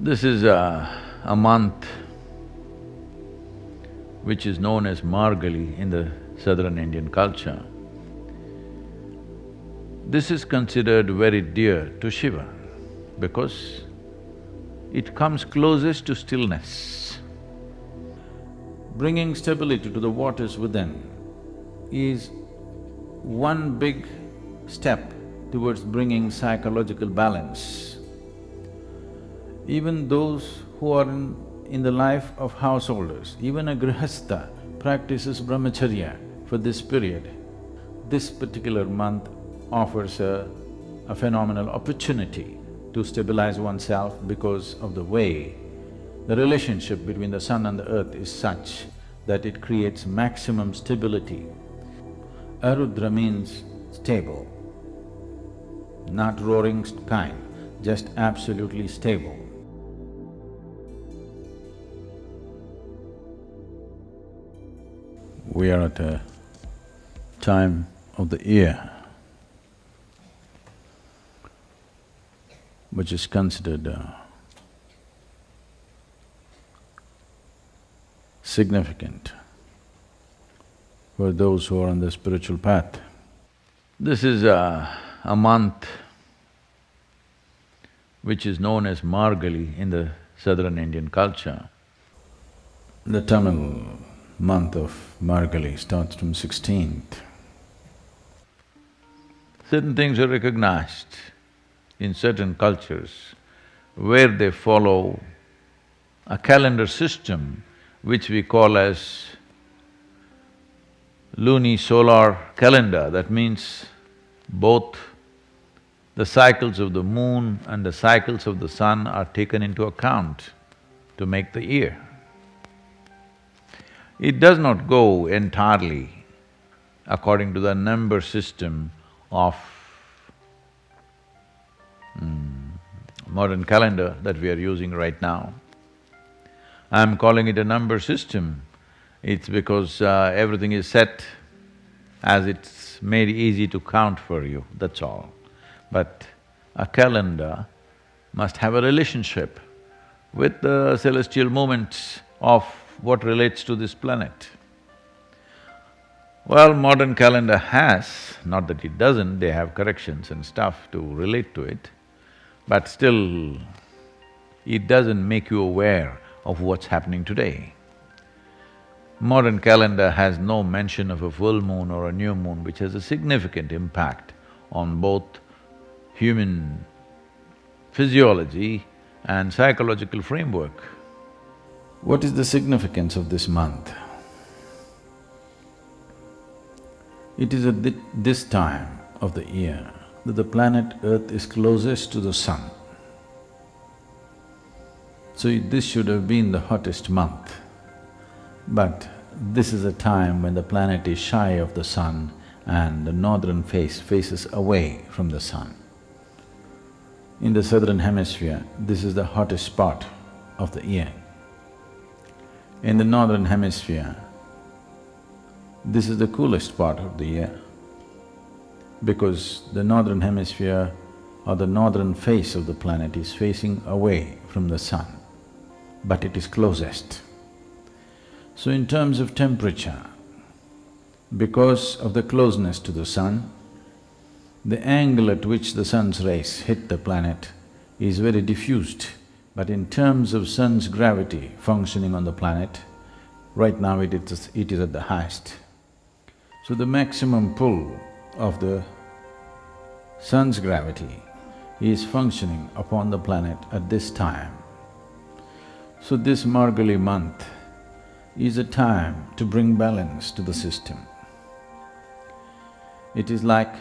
This is a month which is known as margazhi in the southern Indian culture. This is considered very dear to Shiva because it comes closest to stillness. Bringing stability to the waters within is one big step towards bringing psychological balance. Even those who are in the life of householders, even a grihastha practices brahmacharya for this period. This particular month offers a phenomenal opportunity to stabilize oneself because of the way the relationship between the sun and the earth is such that it creates maximum stability. Arudra means stable, not roaring kind, just absolutely stable. We are at a time of the year which is considered significant for those who are on the spiritual path. This is a month which is known as margazhi in the southern Indian culture. The Tamil month of margazhi starts from 16th. Certain things are recognized in certain cultures where they follow a calendar system which we call as luni-solar calendar. That means both the cycles of the moon and the cycles of the sun are taken into account to make the year. It does not go entirely according to the number system of modern calendar that we are using right now. I'm calling it a number system, it's because everything is set as it's made easy to count for you, that's all. But a calendar must have a relationship with the celestial movements of what relates to this planet. Well, modern calendar has, not that it doesn't, they have corrections and stuff to relate to it, but still, it doesn't make you aware of what's happening today. Modern calendar has no mention of a full moon or a new moon, which has a significant impact on both human physiology and psychological framework. What is the significance of this month? It is at this time of the year that the planet Earth is closest to the sun. So this should have been the hottest month. But this is a time when the planet is shy of the sun and the northern face faces away from the sun. In the southern hemisphere, this is the hottest spot of the year. In the northern hemisphere, this is the coolest part of the year because the northern hemisphere or the northern face of the planet is facing away from the sun, but it is closest. So in terms of temperature, because of the closeness to the sun, the angle at which the sun's rays hit the planet is very diffused. But in terms of sun's gravity functioning on the planet, right now it is at the highest. So the maximum pull of the sun's gravity is functioning upon the planet at this time. So this margazhi month is a time to bring balance to the system. It is like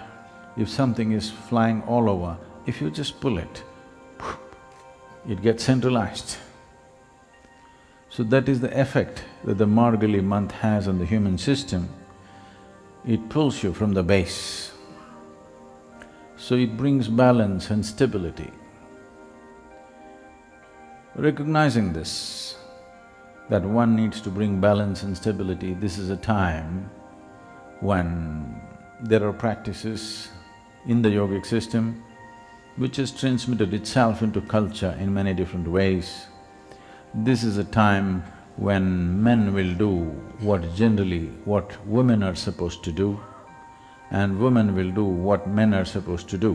if something is flying all over, if you just pull it, it gets centralized. So that is the effect that the margazhi month has on the human system. It pulls you from the base. So it brings balance and stability. Recognizing this, that one needs to bring balance and stability, this is a time when there are practices in the yogic system which has transmitted itself into culture in many different ways. This is a time when men will do what women are supposed to do, and women will do what men are supposed to do.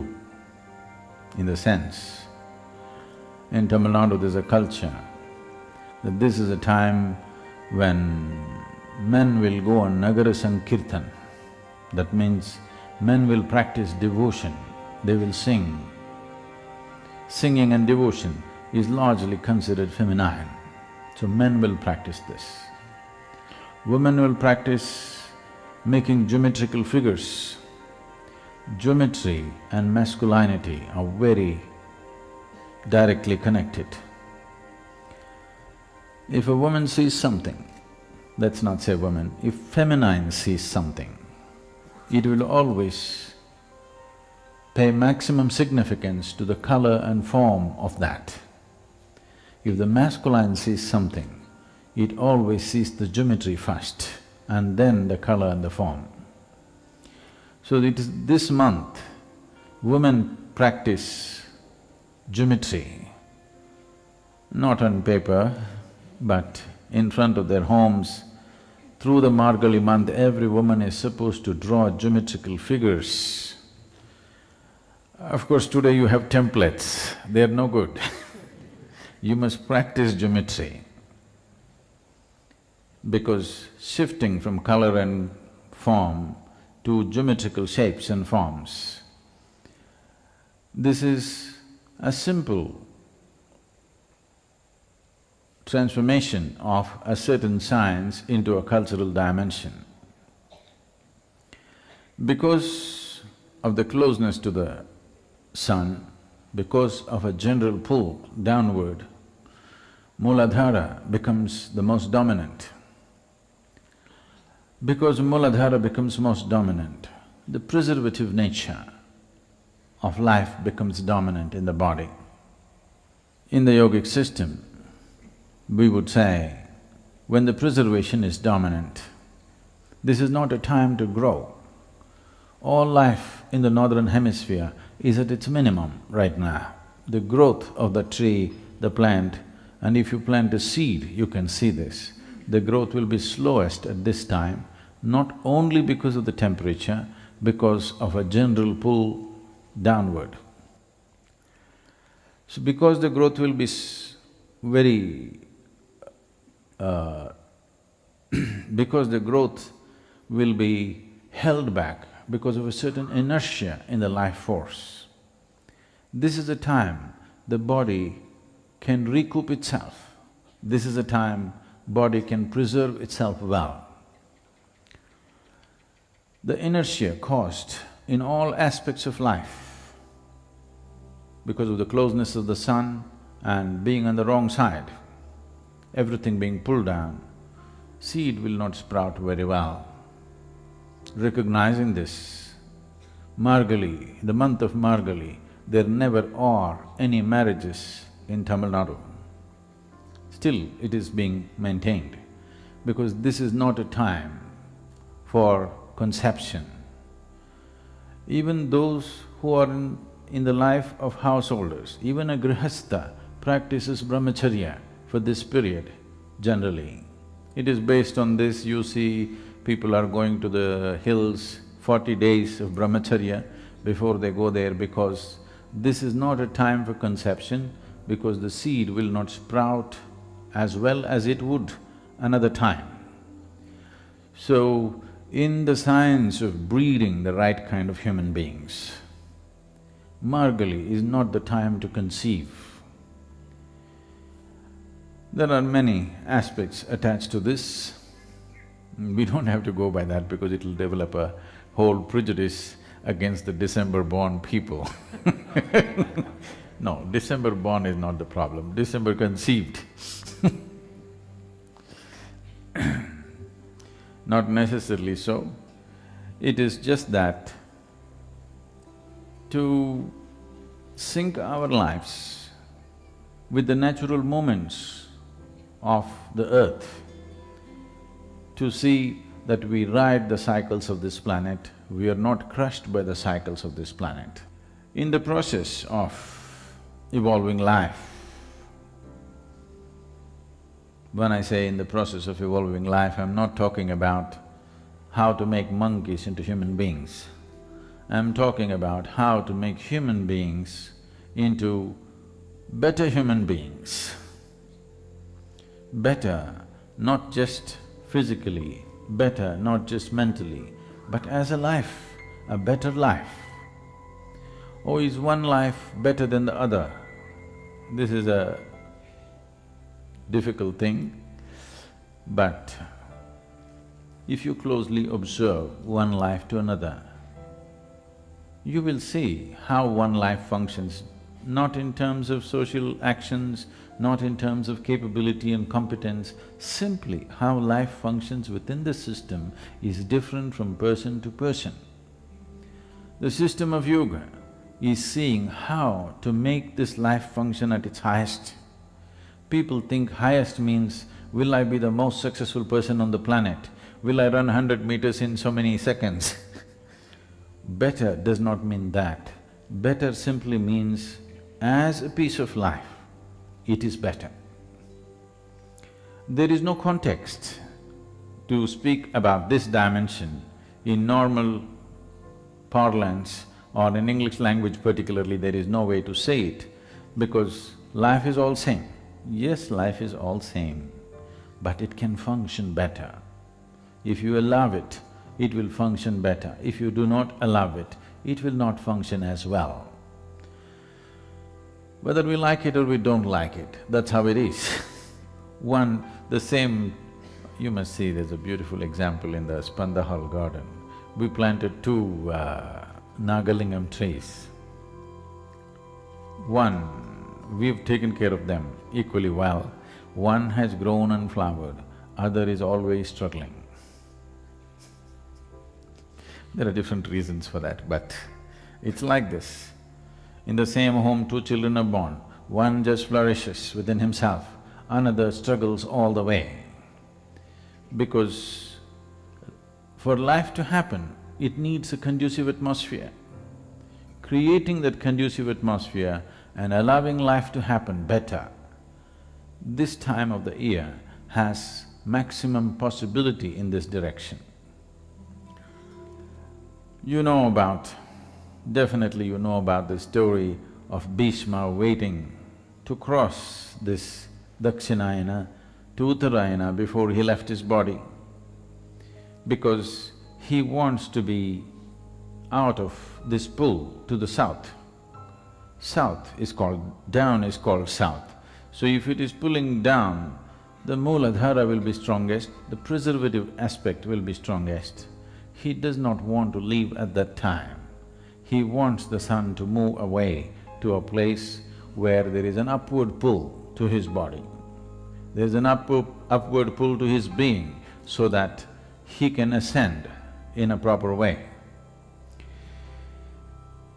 In the sense, in Tamil Nadu there's a culture that this is a time when men will go on Nagara Sankirtan. That means men will practice devotion, they will sing. Singing and devotion is largely considered feminine, so men will practice this. Women will practice making geometrical figures. Geometry and masculinity are very directly connected. If a woman sees something, let's not say woman, if feminine sees something, it will always pay maximum significance to the color and form of that. If the masculine sees something, it always sees the geometry first and then the color and the form. So it is this month, women practice geometry, not on paper, but in front of their homes. Through the margazhi month, every woman is supposed to draw geometrical figures. Of course, today you have templates, they are no good. You must practice geometry, because shifting from color and form to geometrical shapes and forms, this is a simple transformation of a certain science into a cultural dimension. Because of the closeness to the sun, because of a general pull downward, Mooladhara becomes the most dominant. Because Mooladhara becomes most dominant, the preservative nature of life becomes dominant in the body. In the yogic system, we would say, when the preservation is dominant, this is not a time to grow. All life in the northern hemisphere is at its minimum right now. The growth of the tree, the plant, and if you plant a seed, you can see this, the growth will be slowest at this time, not only because of the temperature, because of a general pull downward. So because the growth will be very because the growth will be held back because of a certain inertia in the life force. This is a time the body can recoup itself. This is a time body can preserve itself well. The inertia caused in all aspects of life because of the closeness of the sun and being on the wrong side, everything being pulled down, seed will not sprout very well. Recognizing this, Margazhi, the month of Margazhi, there never are any marriages in Tamil Nadu. Still, it is being maintained because this is not a time for conception. Even those who are in the life of householders, even a grihastha practices brahmacharya for this period generally. It is based on this, you see people are going to the hills, 40 days of brahmacharya before they go there, because this is not a time for conception, because the seed will not sprout as well as it would another time. So, in the science of breeding the right kind of human beings, Margazhi is not the time to conceive. There are many aspects attached to this. We don't have to go by that because it'll develop a whole prejudice against the December-born people. No, December-born is not the problem, December-conceived. Not necessarily so. It is just that to sync our lives with the natural movements of the earth, to see that we ride the cycles of this planet, we are not crushed by the cycles of this planet. In the process of evolving life, when I say in the process of evolving life, I'm not talking about how to make monkeys into human beings. I'm talking about how to make human beings into better human beings. Better, not just physically, better, not just mentally, but as a life, a better life. Oh, is one life better than the other? This is a difficult thing, but if you closely observe one life to another, you will see how one life functions, not in terms of social actions, not in terms of capability and competence, simply how life functions within the system is different from person to person. The system of yoga is seeing how to make this life function at its highest. People think highest means, will I be the most successful person on the planet? Will I run 100 meters in so many seconds? Better does not mean that. Better simply means, as a piece of life, it is better. There is no context to speak about this dimension in normal parlance or in English language particularly. There is no way to say it because life is all same. Yes, life is all same, but it can function better. If you allow it, it will function better. If you do not allow it, it will not function as well. Whether we like it or we don't like it, that's how it is. You must see, there's a beautiful example in the Spandahal garden. We planted two Nagalingam trees. One, we've taken care of them equally well. One has grown and flowered, other is always struggling. There are different reasons for that, but it's like this. In the same home, two children are born. One just flourishes within himself, another struggles all the way. Because for life to happen, it needs a conducive atmosphere. Creating that conducive atmosphere and allowing life to happen better, this time of the year has maximum possibility in this direction. Definitely you know about the story of Bhishma waiting to cross this Dakshinayana to Uttarayana before he left his body, because he wants to be out of this pull to the south. South is called… down is called south. So if it is pulling down, the Mooladhara will be strongest, the preservative aspect will be strongest. He does not want to leave at that time. He wants the sun to move away to a place where there is an upward pull to his body. There is an upward pull to his being so that he can ascend in a proper way.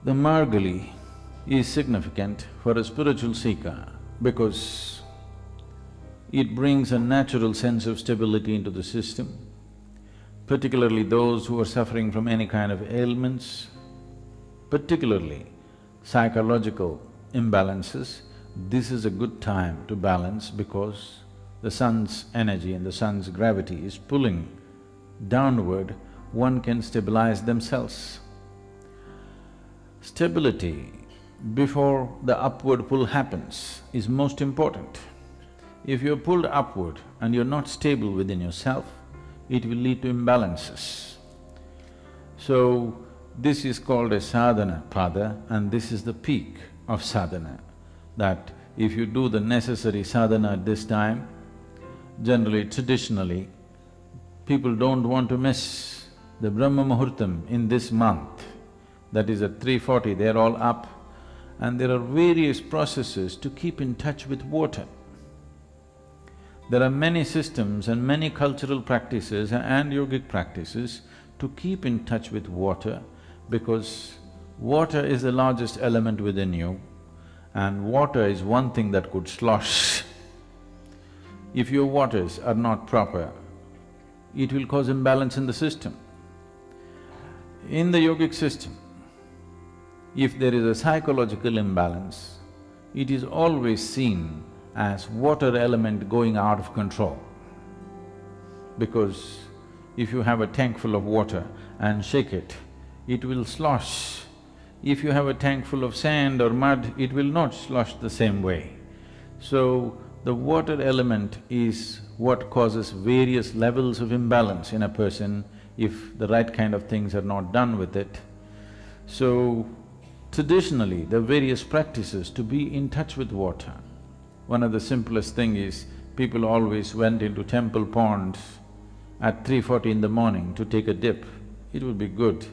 The margazhi is significant for a spiritual seeker because it brings a natural sense of stability into the system, particularly those who are suffering from any kind of ailments, particularly psychological imbalances. This is a good time to balance because the sun's energy and the sun's gravity is pulling downward, one can stabilize themselves. Stability before the upward pull happens is most important. If you're pulled upward and you're not stable within yourself, it will lead to imbalances. So, this is called a sadhana pada, and this is the peak of sadhana, that if you do the necessary sadhana at this time, generally, traditionally, people don't want to miss the Brahma Muhurtam in this month. That is at 3:40, they're all up, and there are various processes to keep in touch with water. There are many systems and many cultural practices and yogic practices to keep in touch with water, because water is the largest element within you, and water is one thing that could slosh. If your waters are not proper, it will cause imbalance in the system. In the yogic system, If there is a psychological imbalance, it is always seen as water element going out of control. Because if you have a tank full of water and shake it, it will slosh. If you have a tank full of sand or mud, it will not slosh the same way. So, the water element is what causes various levels of imbalance in a person if the right kind of things are not done with it. So, traditionally, there are various practices to be in touch with water. One of the simplest thing is, people always went into temple ponds at 3:40 in the morning to take a dip. It would be good.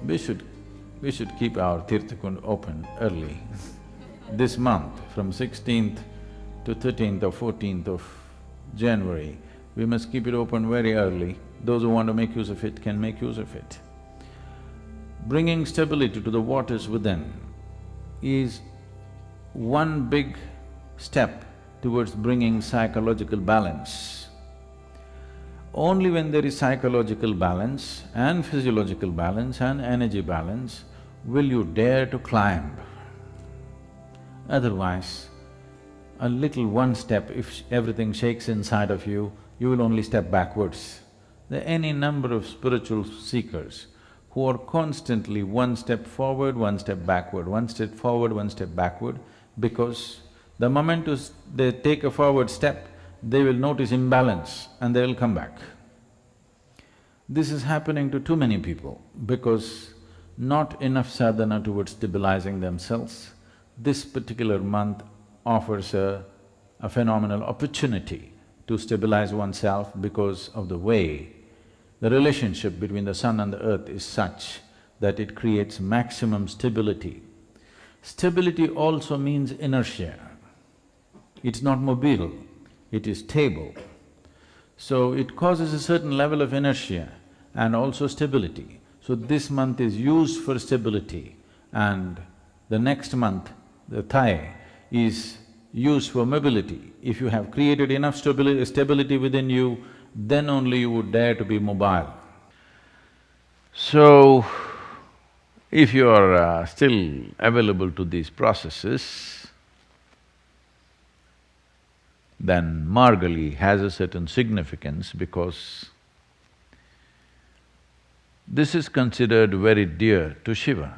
We should keep our Tirthakund open early. This month, from 16th to 13th or 14th of January, we must keep it open very early. Those who want to make use of it can make use of it. Bringing stability to the waters within is one big step towards bringing psychological balance. Only when there is psychological balance and physiological balance and energy balance will you dare to climb. Otherwise, a little one step, if everything shakes inside of you, you will only step backwards. There are any number of spiritual seekers who are constantly one step forward, one step backward, one step forward, one step backward, because the moment they take a forward step, they will notice imbalance and they will come back. This is happening to too many people because not enough sadhana towards stabilizing themselves. This particular month offers a phenomenal opportunity to stabilize oneself because of the way the relationship between the sun and the earth is such that it creates maximum stability. Stability also means inertia. It's not mobile, it is stable. So it causes a certain level of inertia and also stability. So this month is used for stability and the next month, the Thai, is used for mobility. If you have created enough stability within you, then only you would dare to be mobile. So, if you are still available to these processes, then margazhi has a certain significance because this is considered very dear to Shiva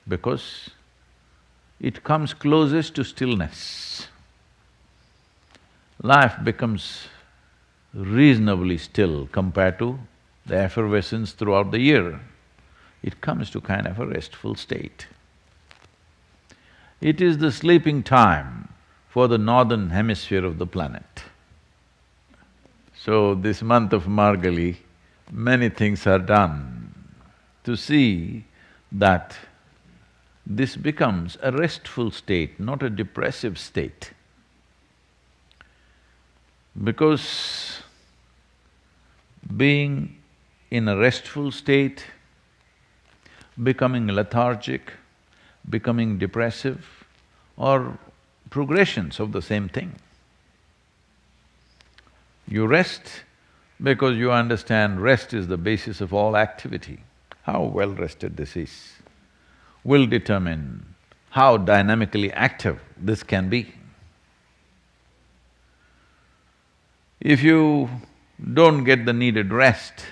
because it comes closest to stillness. Life becomes reasonably still compared to the effervescence throughout the year. It comes to kind of a restful state. It is the sleeping time for the northern hemisphere of the planet. So this month of margazhi, many things are done to see that this becomes a restful state, not a depressive state. Because being in a restful state, becoming lethargic, becoming depressive are progressions of the same thing. You rest because you understand rest is the basis of all activity. How well rested this is will determine how dynamically active this can be. If you don't get the needed rest,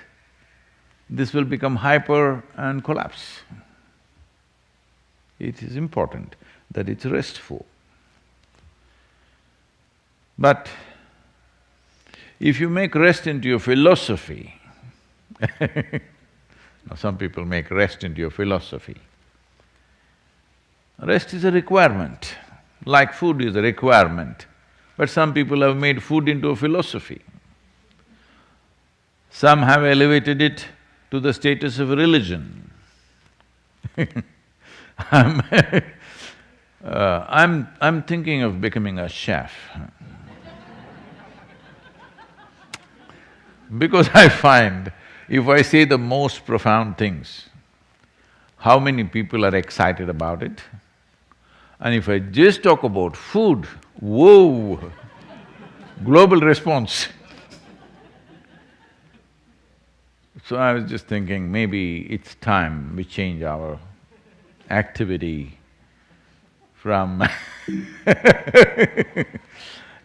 this will become hyper and collapse. It is important that it's restful. But if you make rest into your philosophy now some people make rest into your philosophy. Rest is a requirement, like food is a requirement, but some people have made food into a philosophy. Some have elevated it to the status of a religion. I'm thinking of becoming a chef because I find if I say the most profound things, how many people are excited about it? And if I just talk about food, whoa, global response. So I was just thinking, maybe it's time we change our activity from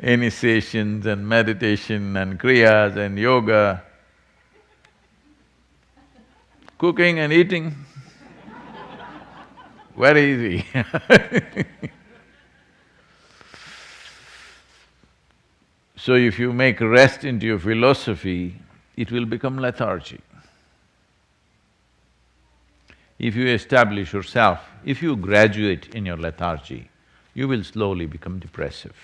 initiations and meditation and kriyas and yoga, cooking and eating, very easy. So if you make rest into your philosophy, it will become lethargy. If you establish yourself, if you graduate in your lethargy, you will slowly become depressive.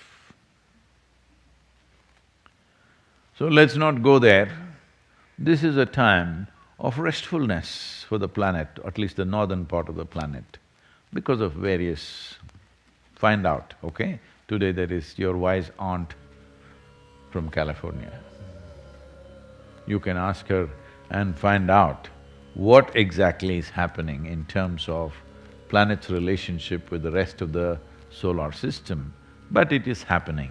So let's not go there. This is a time of restfulness for the planet, at least the northern part of the planet, because of various… Find out, okay? Today there is your wise aunt from California. You can ask her and find out what exactly is happening in terms of planet's relationship with the rest of the solar system, but it is happening.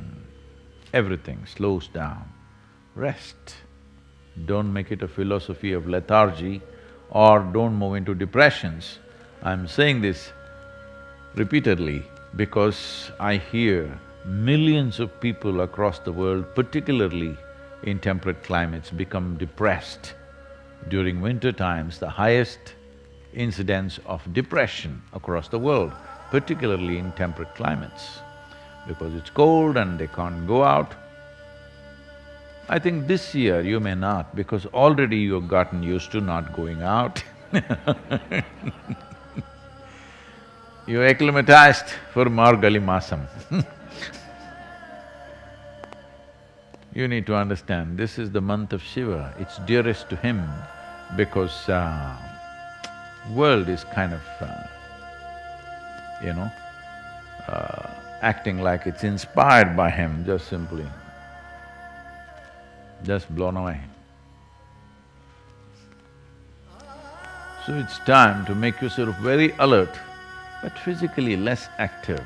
Everything slows down. Rest. Don't make it a philosophy of lethargy or don't move into depressions. I'm saying this repeatedly because I hear millions of people across the world, particularly in temperate climates, become depressed. During winter times, the highest incidence of depression across the world, particularly in temperate climates, because it's cold and they can't go out. I think this year you may not, because already you've gotten used to not going out. You're acclimatized for margazhi masam. You need to understand, this is the month of Shiva, it's dearest to him because world is kind of, acting like it's inspired by him, just simply, just blown away. So it's time to make yourself very alert, but physically less active.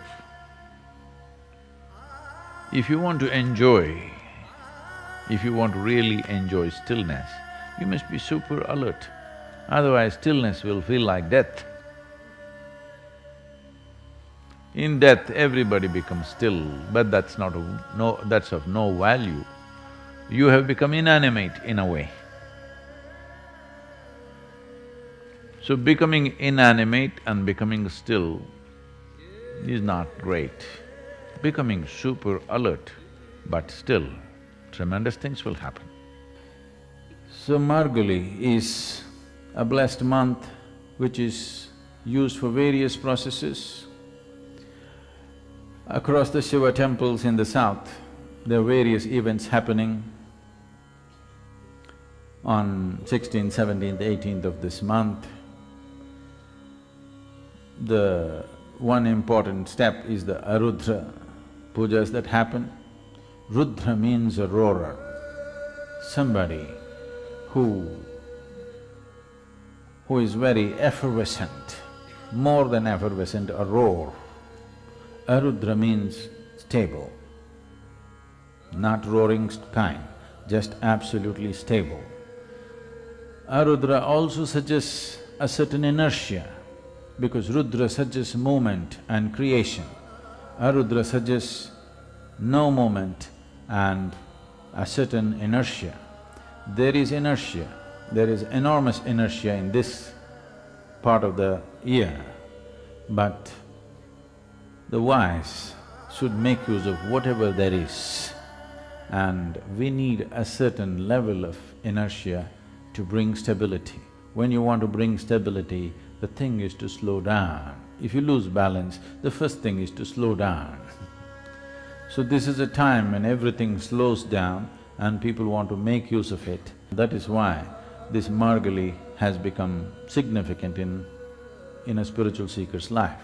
If you want to enjoy, if you want to really enjoy stillness, you must be super alert, otherwise stillness will feel like death. In death, everybody becomes still, but that's that's of no value. You have become inanimate in a way. So becoming inanimate and becoming still is not great. Becoming super alert but still, tremendous things will happen. So Margazhi is a blessed month which is used for various processes. Across the Shiva temples in the south, there are various events happening. On 16th, 17th, 18th of this month, the one important step is the Arudra pujas that happen. Rudra means a roarer, somebody who is very effervescent, more than effervescent, a roar. Arudra means stable, not roaring kind, just absolutely stable. Arudra also suggests a certain inertia, because Rudra suggests movement and creation. Arudra suggests no movement and a certain inertia. There is inertia, there is enormous inertia in this part of the year, but the wise should make use of whatever there is, and we need a certain level of inertia to bring stability. When you want to bring stability, the thing is to slow down. If you lose balance, the first thing is to slow down. So this is a time when everything slows down and people want to make use of it. That is why this Margazhi has become significant in a spiritual seeker's life.